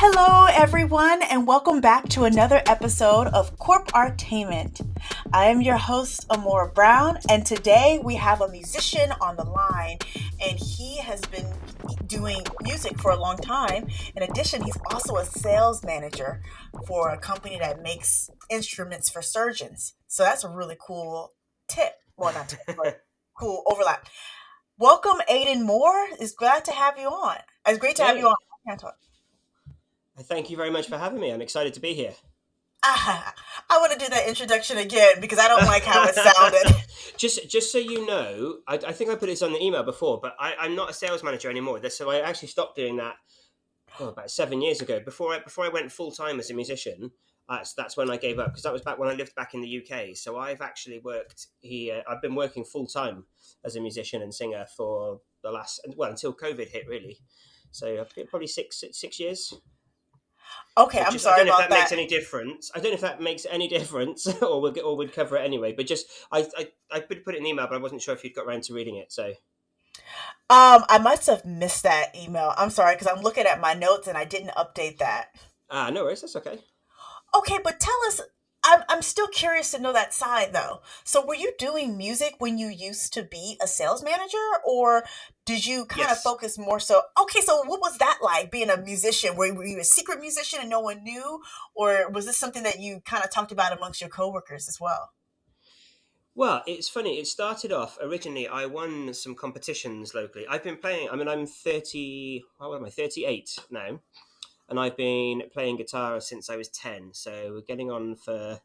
Hello, everyone, and welcome back to another episode of Corp Artainment. I am your host, Emil Brown, and today we have a musician on the line, and he has been doing music for a long time. In addition, he's also a sales manager for a company that makes instruments for surgeons. So that's a really cool tip. Well, not tip, but cool overlap. Welcome, Aidan Moore. It's glad to have you on. It's great to have you on. Hey, thank you very much for having me. I'm excited to be here. I want to do that introduction again because I don't like how it sounded. just so you know, I think I put this on the email before, but I'm not a sales manager anymore. So I actually stopped doing that about 7 years ago. Before I went full time as a musician, that's when I gave up because that was back when I lived back in the UK. So I've actually worked here. I've been working full time as a musician and singer for the last until COVID hit really. So probably six years. Okay, So I'm just, I sorry don't know if about that makes that. any difference. I don't know if that makes any difference, or we'd cover it anyway. But just, I put it in the email, but I wasn't sure if you'd got around to reading it. So, I must have missed that email. I'm sorry because I'm looking at my notes and I didn't update that. no worries, that's okay. Okay, but tell us. I'm still curious to know that side though. So, were you doing music when you used to be a sales manager, or did you kind of Yes. focus more so? Okay, so what was that like being a musician? Were you a secret musician and no one knew, or was this something that you kind of talked about amongst your coworkers as well? Well, it's funny. It started off originally. I won some competitions locally. I've been playing. I mean, I'm 30. How am I? 38 now, and I've been playing guitar since I was 10. So we're getting on for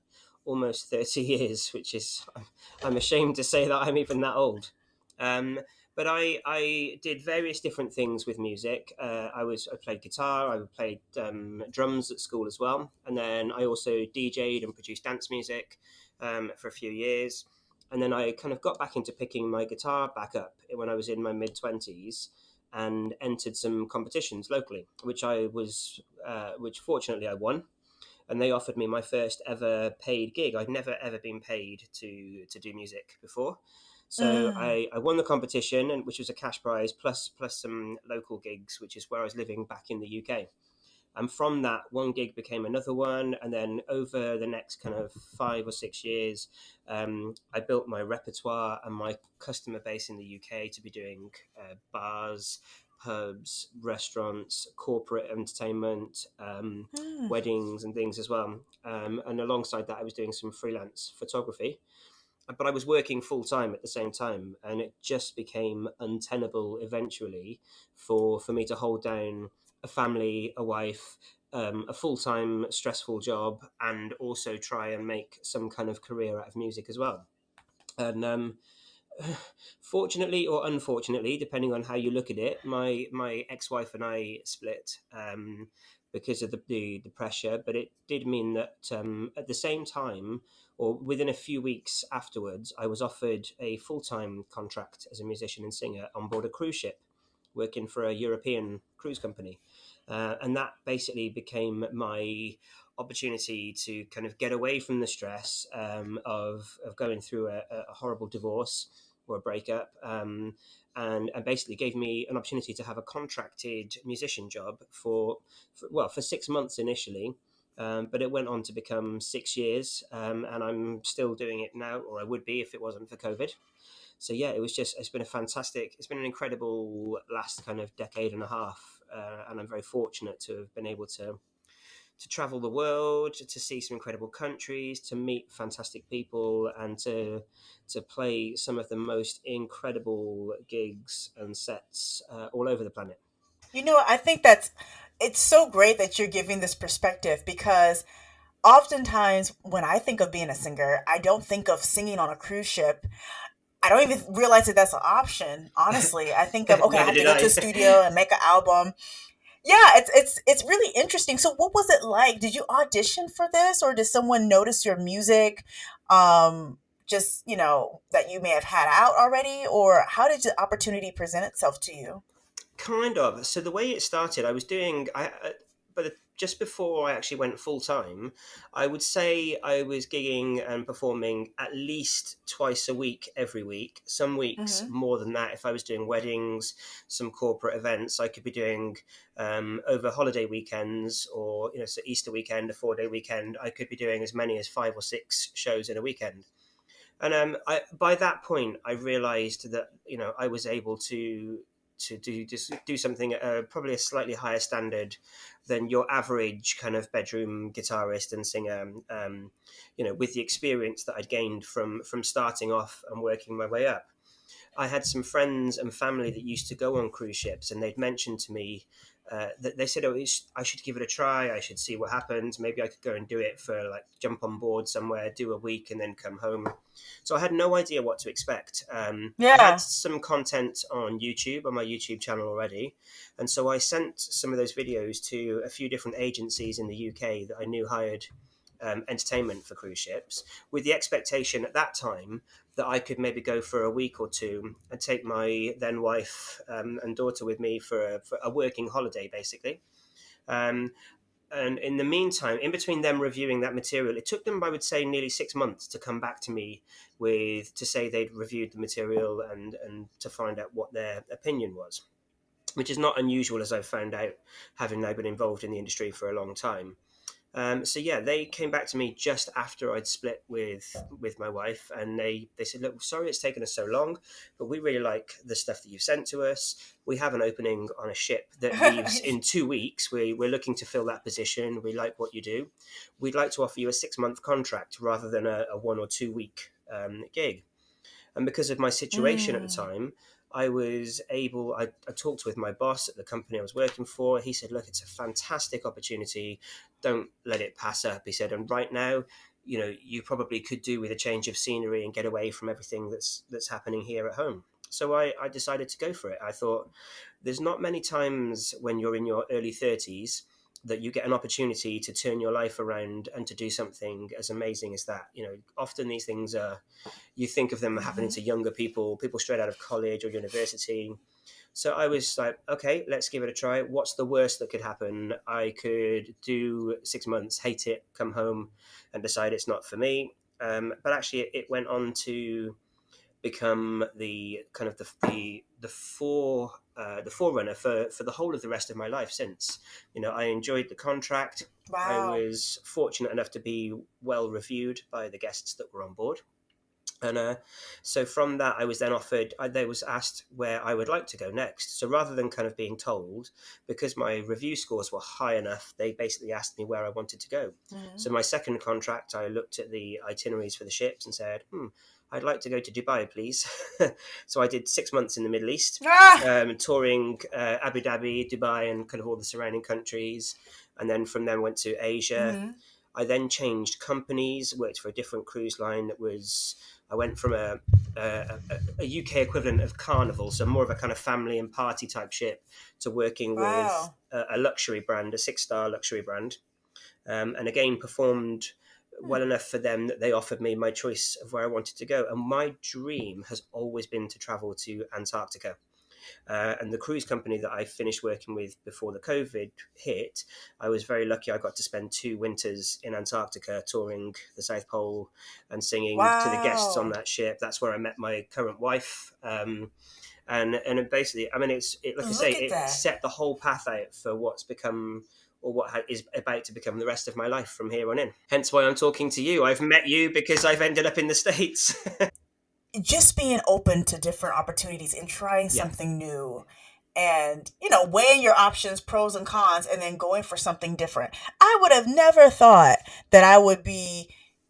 almost 30 years, which is I'm ashamed to say that I'm even that old. Um, but I did various different things with music. I played guitar. I played drums at school as well, and then I also DJ'd and produced dance music for a few years. And then I kind of got back into picking my guitar back up when I was in my mid 20s, and entered some competitions locally, which fortunately I won, and they offered me my first ever paid gig. I'd never ever been paid to do music before, so Mm. I won the competition, and which was a cash prize plus some local gigs, which is where I was living back in the UK. And from that, one gig became another one. And then over the next kind of 5 or 6 years, I built my repertoire and my customer base in the UK to be doing bars, pubs, restaurants, corporate entertainment, Mm. weddings, and things as well. And alongside that, I was doing some freelance photography. But I was working full time at the same time, and it just became untenable eventually for me to hold down a family, a wife, a full time stressful job, and also try and make some kind of career out of music as well. And fortunately or unfortunately, depending on how you look at it, my ex wife and I split. Because of the pressure, but it did mean that at the same time, or within a few weeks afterwards, I was offered a full time contract as a musician and singer on board a cruise ship, working for a European cruise company. And that basically became my opportunity to kind of get away from the stress of going through a horrible divorce or a breakup, and basically gave me an opportunity to have a contracted musician job for 6 months initially. But it went on to become 6 years, and I'm still doing it now, or I would be if it wasn't for COVID. So yeah, it's been an incredible last kind of decade and a half, and I'm very fortunate to have been able to travel the world, to see some incredible countries, to meet fantastic people, and to play some of the most incredible gigs and sets all over the planet. I think it's so great that you're giving this perspective because oftentimes when I think of being a singer, I don't think of singing on a cruise ship. I don't even realize that that's an option. Honestly, I think of okay, I Neither have to did go to a I. studio and make an album. Yeah, it's really interesting. So, what was it like? Did you audition for this, or did someone notice your music? Just that you may have had out already, or how did the opportunity present itself to you? Kind of. So the way it started, just before I actually went full time, I would say I was gigging and performing at least twice a week, every week. Some weeks Mm-hmm. more than that. If I was doing weddings, some corporate events, I could be doing over holiday weekends, or so Easter weekend, a 4-day weekend. I could be doing as many as 5 or 6 shows in a weekend. And by that point, I realised that I was able to do something at probably a slightly higher standard than your average kind of bedroom guitarist and singer. With the experience that I'd gained from starting off and working my way up. I had some friends and family that used to go on cruise ships, and they'd mentioned to me that they said, "Oh, I should give it a try. I should see what happens. Maybe I could go and do it for like jump on board somewhere, do a week, and then come home." So I had no idea what to expect. I had Yeah. some content on YouTube, on my YouTube channel already, and so I sent some of those videos to a few different agencies in the UK that I knew hired entertainment for cruise ships, with the expectation at that time that I could maybe go for a week or two and take my then wife and daughter with me for a working holiday, basically. Um, and in the meantime, in between them reviewing that material, it took them, I would say, nearly 6 months to come back to me to say they'd reviewed the material and to find out what their opinion was, which is not unusual, as I've found out, having now been involved in the industry for a long time. So yeah, they came back to me just after I'd split with my wife, and they said, "Look, sorry it's taken us so long, but we really like the stuff that you've sent to us. We have an opening on a ship that leaves in 2 weeks. We're looking to fill that position. We like what you do. We'd like to offer you a 6-month contract rather than a 1 or 2 week gig." And because of my situation at the Mm. time, I talked with my boss at the company I was working for. He said, "Look, it's a fantastic opportunity. Don't let it pass up." He said, "And right now, you probably could do with a change of scenery and get away from everything that's happening here at home." So I decided to go for it. I thought there's not many times when you're in your early 30s that you get an opportunity to turn your life around and to do something as amazing as that. Often these things are, you think of them happening Mm-hmm. to younger people straight out of college or university. So I was like, okay, let's give it a try. What's the worst that could happen? I could do 6 months, hate it, come home, and decide it's not for me. But actually, it went on to become the kind of the forerunner for the whole of the rest of my life since. I enjoyed the contract. I Wow. was fortunate enough to be well reviewed by the guests that were on board. And so from that, I was then offered, I was asked where I would like to go next. So rather than kind of being told, because my review scores were high enough, they basically asked me where I wanted to go. Mm-hmm. So my second contract, I looked at the itineraries for the ships and said, I'd like to go to Dubai, please. So I did 6 months in the Middle East, Ah! touring Abu Dhabi, Dubai, and kind of all the surrounding countries. And then from there went to Asia. Mm-hmm. I then changed companies, worked for a different cruise line that was, I went from a UK equivalent of Carnival, so more of a kind of family and party type ship, to working with Wow. a luxury brand, a 6-star luxury brand. And again, performed Hmm. well enough for them that they offered me my choice of where I wanted to go. And my dream has always been to travel to Antarctica. And the cruise company that I finished working with before the COVID hit, I was very lucky. I got to spend 2 winters in Antarctica touring the South Pole and singing to the guests on Wow. that ship. That's where I met my current wife. And it basically, I mean, like I say, Look at it that. set the whole path out for what's become, or is about to become, the rest of my life from here on in. Hence why I'm talking to you. I've met you because I've ended up in the States. Just being open to different opportunities and trying Yeah. something new and weighing your options, pros and cons, and then going for something different. I would have never thought that I would be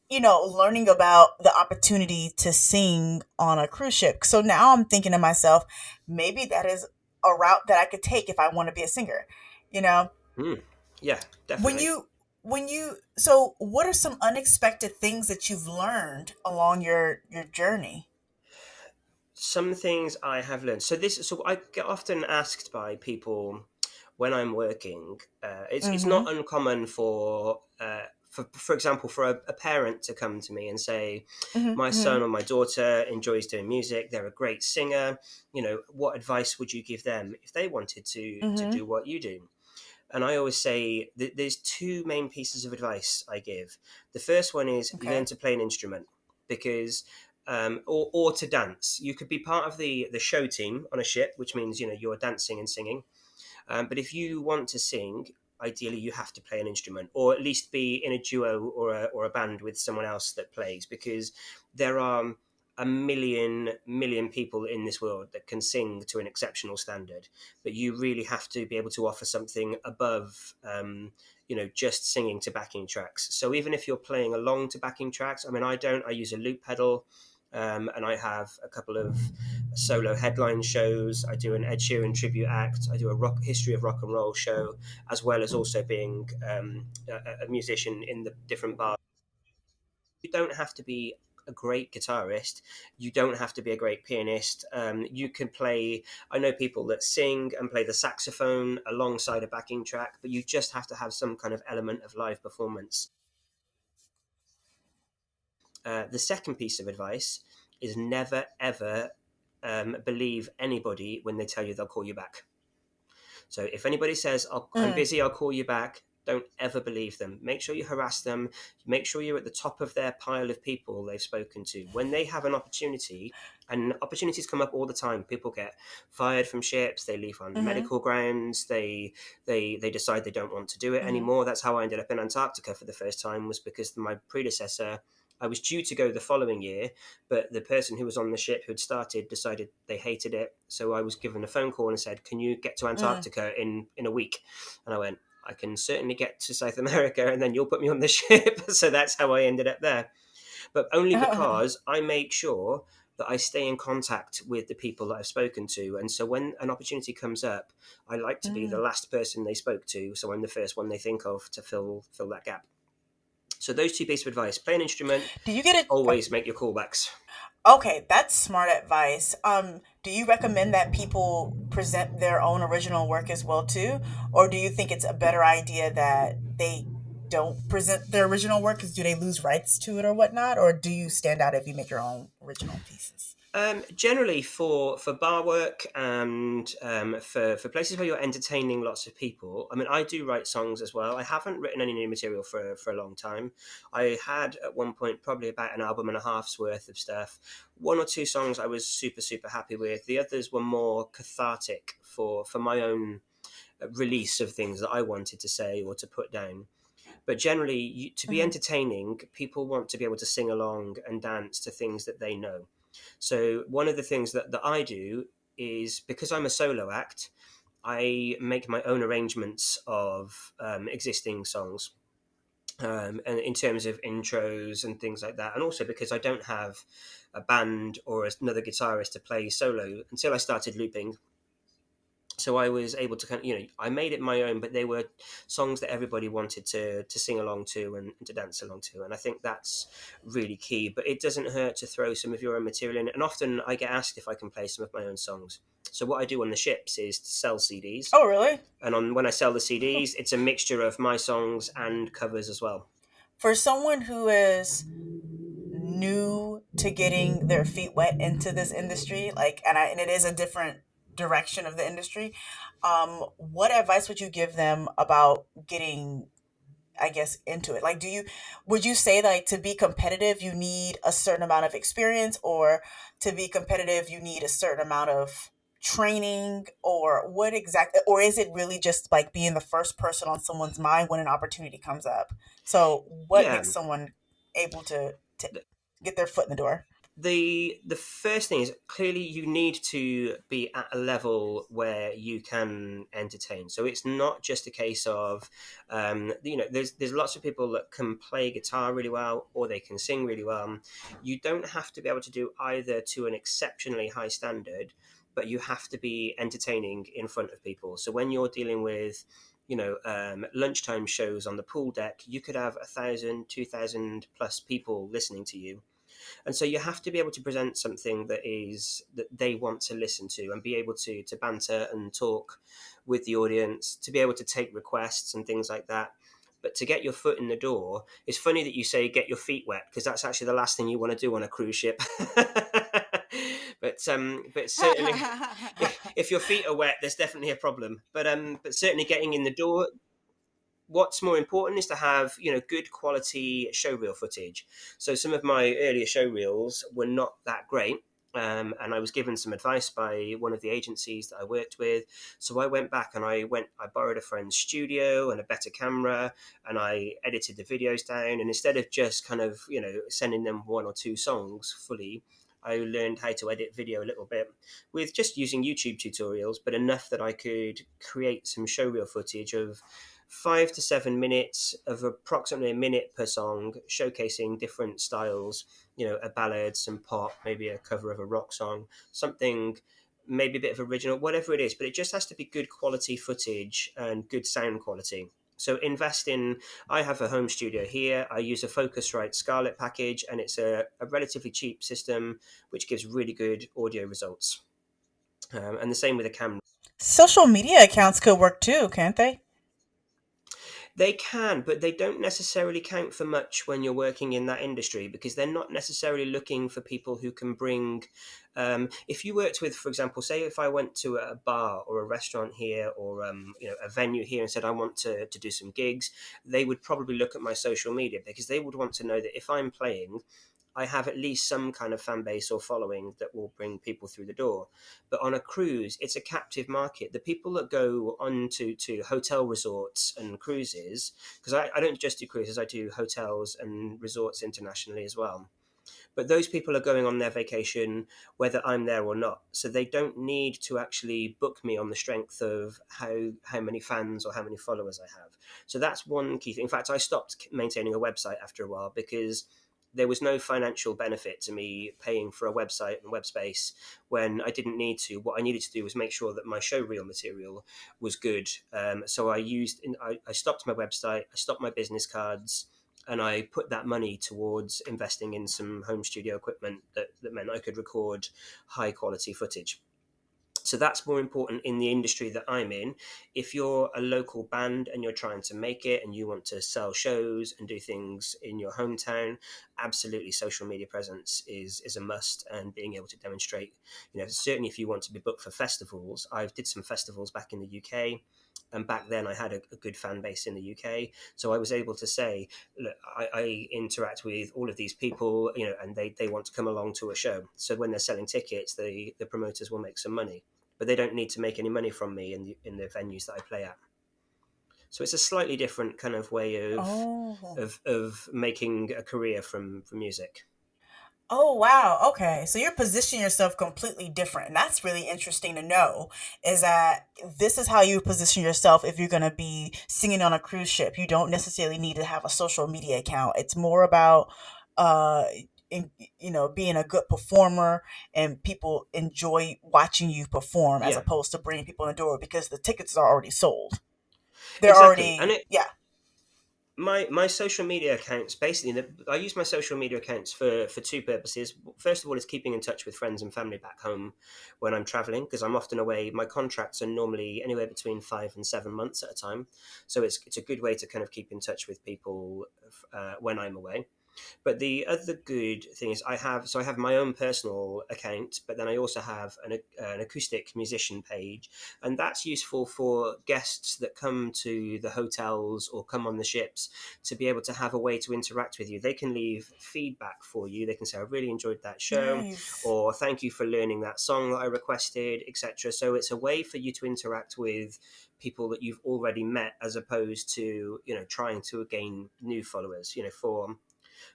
learning about the opportunity to sing on a cruise ship. So now I'm thinking to myself, maybe that is a route that I could take if I want to be a singer. you know Mm. Yeah, when definitely. you so what are some unexpected things that you've learned along your journey? Some things I have learned. So I get often asked by people when I'm working. It's not Mhm. uncommon for example, for a parent to come to me and say, Mhm. "My son Mhm. or my daughter enjoys doing music. They're a great singer. What advice would you give them if they wanted to Mhm. do what you do?" And I always say that there's two main pieces of advice I give. The first one is learn Okay. to play an instrument, because or to dance. You could be part of the show team on a ship, which means you're dancing and singing. But if you want to sing, ideally you have to play an instrument, or at least be in a duo or a band with someone else that plays, because there are a million people in this world that can sing to an exceptional standard, but you really have to be able to offer something above just singing to backing tracks. So even if you're playing along to backing tracks, I mean, I use a loop pedal, and I have a couple of solo headline shows. I do an Ed Sheeran tribute act. I do a history of rock and roll show, as well as also being a musician in the different bars. You don't have to be a great guitarist. You don't have to be a great pianist. You can play. I know people that sing and play the saxophone alongside a backing track, but you just have to have some kind of element of live performance. The second piece of advice is never ever believe anybody when they tell you they'll call you back. So if anybody says, I'm Mm, busy, I'll call you back, don't ever believe them. Make sure you harass them. Make sure you're at the top of their pile of people they've spoken to. When they have an opportunity, and opportunities come up all the time, people get fired from ships, they leave on mm-hmm, medical grounds, they decide they don't want to do it mm-hmm, anymore. That's how I ended up in Antarctica for the first time, was because my predecessor, I was due to go the following year, but the person who was on the ship who had started decided they hated it. So I was given a phone call and said, "Can you get to mm. Antarctica in a week?" And I went, "I can certainly get to South America, and then you'll put me on the ship." So that's how I ended up there. But only because I make sure that I stay in contact with the people that I've spoken to. And so when an opportunity comes up, I like to be the Mm. last person they spoke to, so I'm the first one they think of to fill that gap. So those two pieces of advice: play an instrument, Do you get it? Oh, always make your callbacks. okay, that's smart advice. Do you recommend that people present their own original work as well too, or do you think it's a better idea that they don't present their original work because do they lose rights to it or whatnot, or do you stand out if you make your own original pieces? Generally, for bar work and for places where you're entertaining lots of people. I mean, I do write songs as well. I haven't written any new material for a long time. I had at one point probably about an album and a half's worth of stuff. One or two songs I was super happy with. The others were more cathartic for my own release of things that I wanted to say or to put down. But generally, to be Hmm. entertaining, people want to be able to sing along and dance to things that they know. So one of the things that I do is, because I'm a solo act, I make my own arrangements of existing songs. And in terms of intros and things like that, and also because I don't have a band or another guitarist to play solo until I started looping, so I was able to I made it my own, but they were songs that everybody wanted to sing along to and to dance along to, and I think that's really key. But it doesn't hurt to throw some of your own material in, and often I get asked if I can play some of my own songs. So what I do on the ships is to sell CDs, Oh, really? and when I sell the CDs, it's a mixture of my songs and covers as well. For someone who is new to getting their feet wet into this industry, like, and it is a different direction of the industry, what advice would you give them about getting, I guess, into it? Like, would you say like to be competitive you need a certain amount of experience, or to be competitive you need a certain amount of training, or what exactly, or is it really just like being the first person on someone's mind when an opportunity comes up? So what Yeah. makes someone able to get their foot in the door? The first thing is, clearly you need to be at a level where you can entertain. So it's not just a case of there's lots of people that can play guitar really well or they can sing really well. You don't have to be able to do either to an exceptionally high standard, but you have to be entertaining in front of people. So when you're dealing with lunchtime shows on the pool deck, you could have 1,000, 2,000 plus people listening to you, and so you have to be able to present something that they want to listen to, and be able to banter and talk with the audience, to be able to take requests and things like that. But to get your foot in the door, it's funny that you say get your feet wet, because that's actually the last thing you want to do on a cruise ship. But but certainly, if your feet are wet, there's definitely a problem. But certainly getting in the door. What's more important is to have good quality showreel footage. So some of my earlier showreels were not that great. And I was given some advice by one of the agencies that I worked with. So I went back and I borrowed a friend's studio and a better camera, and I edited the videos down. And instead of just kind of, sending them one or two songs fully, I learned how to edit video a little bit with just using YouTube tutorials, but enough that I could create some showreel footage of 5 to 7 minutes of approximately a minute per song, showcasing different styles, a ballad, some pop, maybe a cover of a rock song, something, maybe a bit of original, whatever it is, but it just has to be good quality footage and good sound quality. So invest in, I have a home studio here. I use a Focusrite Scarlett package, and it's a relatively cheap system, which gives really good audio results. And the same with a camera. Social media accounts could work too, can't they? They can, but they don't necessarily count for much when you're working in that industry, because they're not necessarily looking for people who can bring. If you worked with, for example, say if I went to a bar or a restaurant here, or a venue here, and said I want to do some gigs, they would probably look at my social media, because they would want to know that if I'm playing, I have at least some kind of fan base or following that will bring people through the door. But on a cruise, it's a captive market. The people that go on to hotel resorts and cruises, because I don't just do cruises, I do hotels and resorts internationally as well. But those people are going on their vacation whether I'm there or not. So they don't need to actually book me on the strength of how many fans or how many followers I have. So that's one key thing. In fact, I stopped maintaining a website after a while, because there was no financial benefit to me paying for a website and web space when I didn't need to. What I needed to do was make sure that my showreel material was good. So I stopped my website, I stopped my business cards, and I put that money towards investing in some home studio equipment that meant I could record high quality footage. So that's more important in the industry that I'm in. If you're a local band and you're trying to make it and you want to sell shows and do things in your hometown, absolutely social media presence is a must, and being able to demonstrate, certainly if you want to be booked for festivals. I did some festivals back in the UK, and back then I had a good fan base in the UK, so I was able to say, look, I interact with all of these people, and they want to come along to a show. So when they're selling tickets, the promoters will make some money, but they don't need to make any money from me in the venues that I play at. So it's a slightly different kind of way Oh. of making a career from music. Oh wow. Okay. So you're positioning yourself completely different. And that's really interesting to know, is that this is how you position yourself if you're going to be singing on a cruise ship. You don't necessarily need to have a social media account. It's more about uh being a good performer, and people enjoy watching you perform as Yeah, opposed to bringing people in the door because the tickets are already sold. They're exactly. And already, yeah. my social media accounts, basically, I use my social media accounts for two purposes. First of all, is keeping in touch with friends and family back home when I'm traveling, because I'm often away. My contracts are normally anywhere between 5 and 7 months at a time, so it's a good way to kind of keep in touch with people when I'm away. But the other good thing is I have my own personal account, but then I also have an acoustic musician page, and that's useful for guests that come to the hotels or come on the ships to be able to have a way to interact with you. They can leave feedback for you. They can say, I really enjoyed that show, Nice. or thank you for learning that song that I requested, etc. So it's a way for you to interact with people that you've already met, as opposed to trying to gain new followers.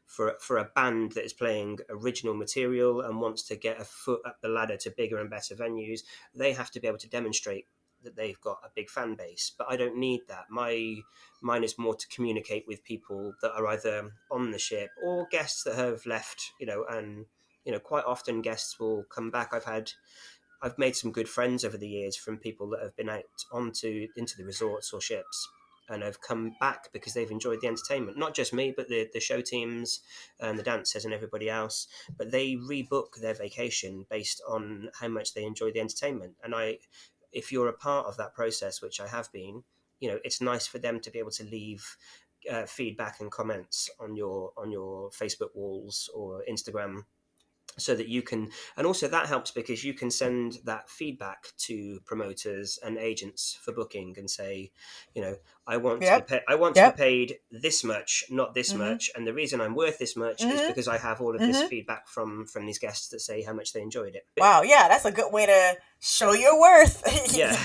For a band that is playing original material and wants to get a foot up the ladder to bigger and better venues, they have to be able to demonstrate that they've got a big fan base. But I don't need that. Mine is more to communicate with people that are either on the ship or guests that have left, and quite often guests will come back. I've made some good friends over the years from people that have been out into the resorts or ships and have come back because they've enjoyed the entertainment. Not just me, but the show teams and the dancers and everybody else. But they rebook their vacation based on how much they enjoy the entertainment. And if you're a part of that process, which I have been, it's nice for them to be able to leave feedback and comments on your Facebook walls or Instagram, so that you can, and also that helps because you can send that feedback to promoters and agents for booking and say, you know, Yep. I want to be Yep. paid this much, not this Mm-hmm. much, and the reason I'm worth this much is Mm-hmm. because I have all of this Mm-hmm. feedback from these guests that say how much they enjoyed it. Wow. Yeah, that's a good way to show your worth. Yeah.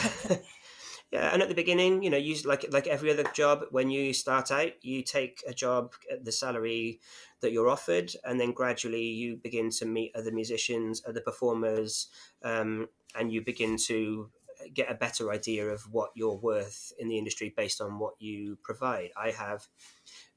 Yeah, and at the beginning, you know, you like every other job, when you start out, you take a job at the salary that you're offered, and then gradually you begin to meet other musicians, other performers, and you begin to get a better idea of what you're worth in the industry based on what you provide.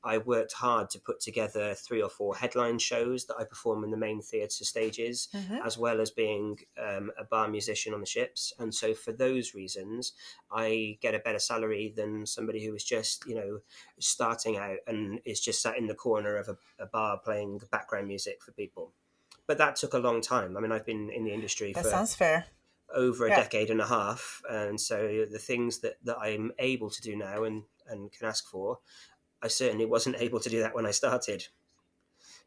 I worked hard to put together 3 or 4 headline shows that I perform in the main theatre stages, Mm-hmm. as well as being a bar musician on the ships. And so, for those reasons, I get a better salary than somebody who is just, you know, starting out and is just sat in the corner of a bar playing background music for people. But that took a long time. I mean, I've been in the industry That for sounds fair. over a Yeah. decade and a half, and so the things that I'm able to do now and can ask for, I certainly wasn't able to do that when I started.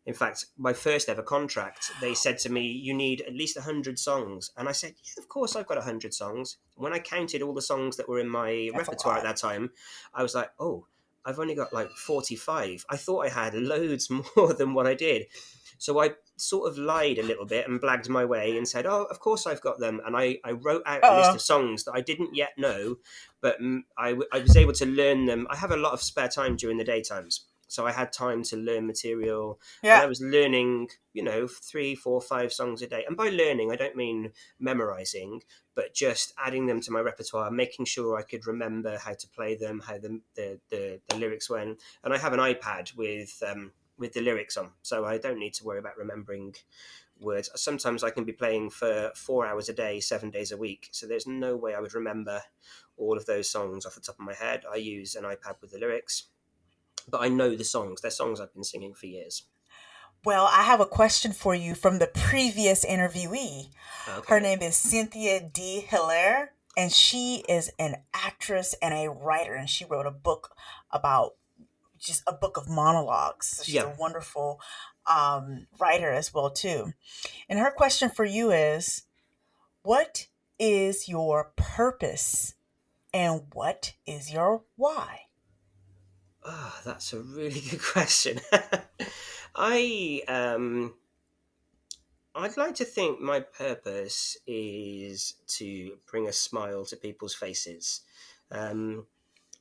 In fact, my first ever contract, they said to me, "You need at least 100 songs," and I said, "Yeah, of course I've got 100 songs." When I counted all the songs that were in my That's a repertoire at lot. that time, I was like, "Oh, I've only got like 45. I thought I had loads more than what I did." So I sort of lied a little bit and blagged my way and said, "Oh, of course I've got them." And I wrote out a list Uh-oh. of songs that I didn't yet know, but I was able to learn them. I have a lot of spare time during the daytimes. So I had time to learn material, and Yeah. I was learning, you know, 3, 4, 5 songs a day. And by learning, I don't mean memorizing, but just adding them to my repertoire, making sure I could remember how to play them, how the lyrics went. And I have an iPad with the lyrics on, so I don't need to worry about remembering words. Sometimes I can be playing for 4 hours a day, 7 days a week, so there's no way I would remember all of those songs off the top of my head. I use an iPad with the lyrics, but I know the songs. They're songs I've been singing for years. Well, I have a question for you from the previous interviewee. Her Okay. name is Cynthia D. Hilaire, and she is an actress and a writer, and she wrote a book about just a book of monologues. So she's a Yeah. wonderful writer as well too. And her question for you is, what is your purpose and what is your why? Oh, that's a really good question. I I'd like to think my purpose is to bring a smile to people's faces. Um,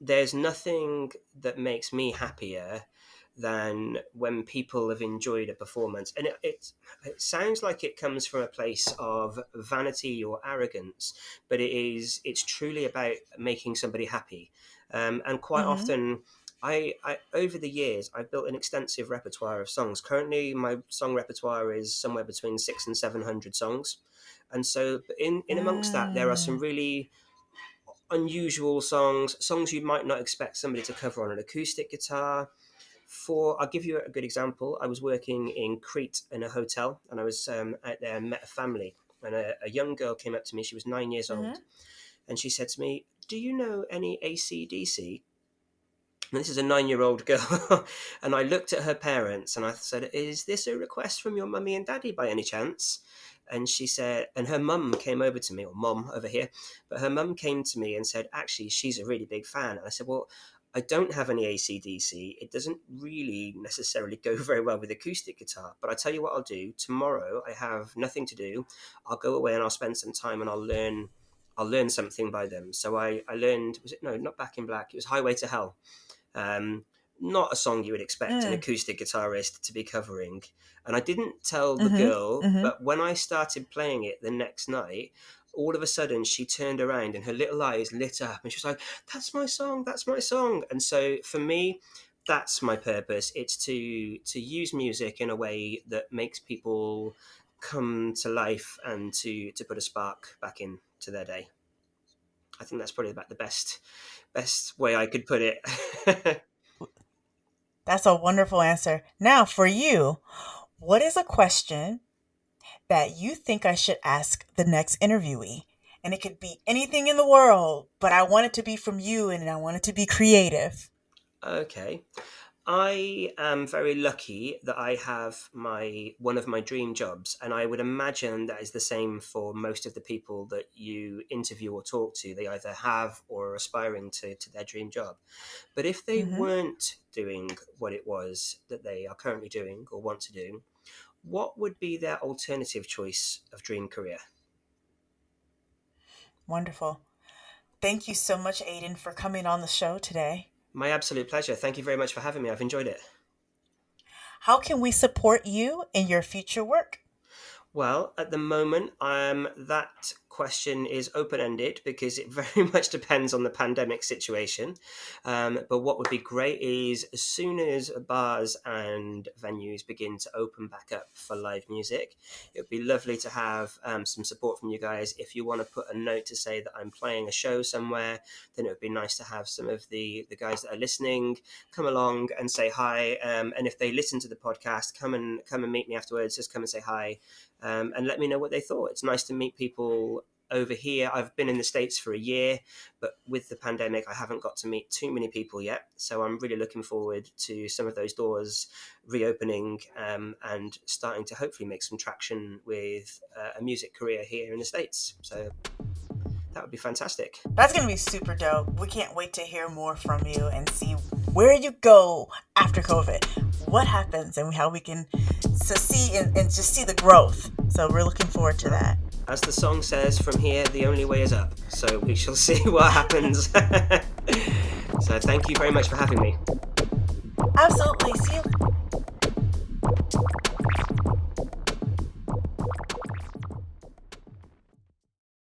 there's nothing that makes me happier than when people have enjoyed a performance, and it sounds like it comes from a place of vanity or arrogance, but it's truly about making somebody happy. And quite Mm-hmm. often, I over the years I've built an extensive repertoire of songs. Currently my song repertoire is somewhere between 600 and 700 songs, and so in amongst that there are some Mm. really unusual songs you might not expect somebody to cover on an acoustic guitar. I'll give you a good example. I was working in Crete in a hotel, and I was out there and met a family. And a young girl came up to me. She was 9 years Mm-hmm. old, and she said to me, "Do you know any AC/DC?" And this is a 9-year-old girl, and I looked at her parents and I said, "Is this a request from your mummy and daddy by any chance?" And she said, and her mum came over to me, or mom over here, but her mum came to me and said, "Actually, she's a really big fan." And I said, "Well, I don't have any AC/DC. It doesn't really necessarily go very well with acoustic guitar. But I tell you what I'll do. Tomorrow I have nothing to do. I'll go away and I'll spend some time and I'll learn something by them." So I learned, was it, no, not Back in Black. It was Highway to Hell. um, Not a song you would expect an Mm. acoustic guitarist to be covering. And I didn't tell the Mm-hmm. girl, Mm-hmm. but when I started playing it the next night, all of a sudden she turned around and her little eyes lit up and she was like, "That's my song, that's my song." And so for me, that's my purpose. It's to use music in a way that makes people come to life and to put a spark back into their day. I think that's probably about the best way I could put it. That's a wonderful answer. Now, for you, what is a question that you think I should ask the next interviewee? And it could be anything in the world, but I want it to be from you and I want it to be creative. Okay. I am very lucky that I have one of my dream jobs, and I would imagine that is the same for most of the people that you interview or talk to. They either have or are aspiring to their dream job. But if they Hmm. weren't doing what it was that they are currently doing or want to do, what would be their alternative choice of dream career? Wonderful. Thank you so much, Aidan, for coming on the show today. My absolute pleasure. Thank you very much for having me. I've enjoyed it. How can we support you in your future work? Well, at the moment, that question is open ended because it very much depends on the pandemic situation. But what would be great is as soon as bars and venues begin to open back up for live music, it would be lovely to have some support from you guys. If you want to put a note to say that I'm playing a show somewhere, then it would be nice to have some of the guys that are listening come along and say hi. And if they listen to the podcast, come and meet me afterwards. Just come and say hi. And let me know what they thought. It's nice to meet people over here. I've been in the States for a year, but with the pandemic, I haven't got to meet too many people yet. So I'm really looking forward to some of those doors reopening and starting to hopefully make some traction with a music career here in the States. So that would be fantastic. That's going to be super dope. We can't wait to hear more from you and see where you go after COVID, what happens, and how we can see and just see the growth. So we're looking forward to that. As the song says, from here, the only way is up. So we shall see what happens. So thank you very much for having me. Absolutely. See you.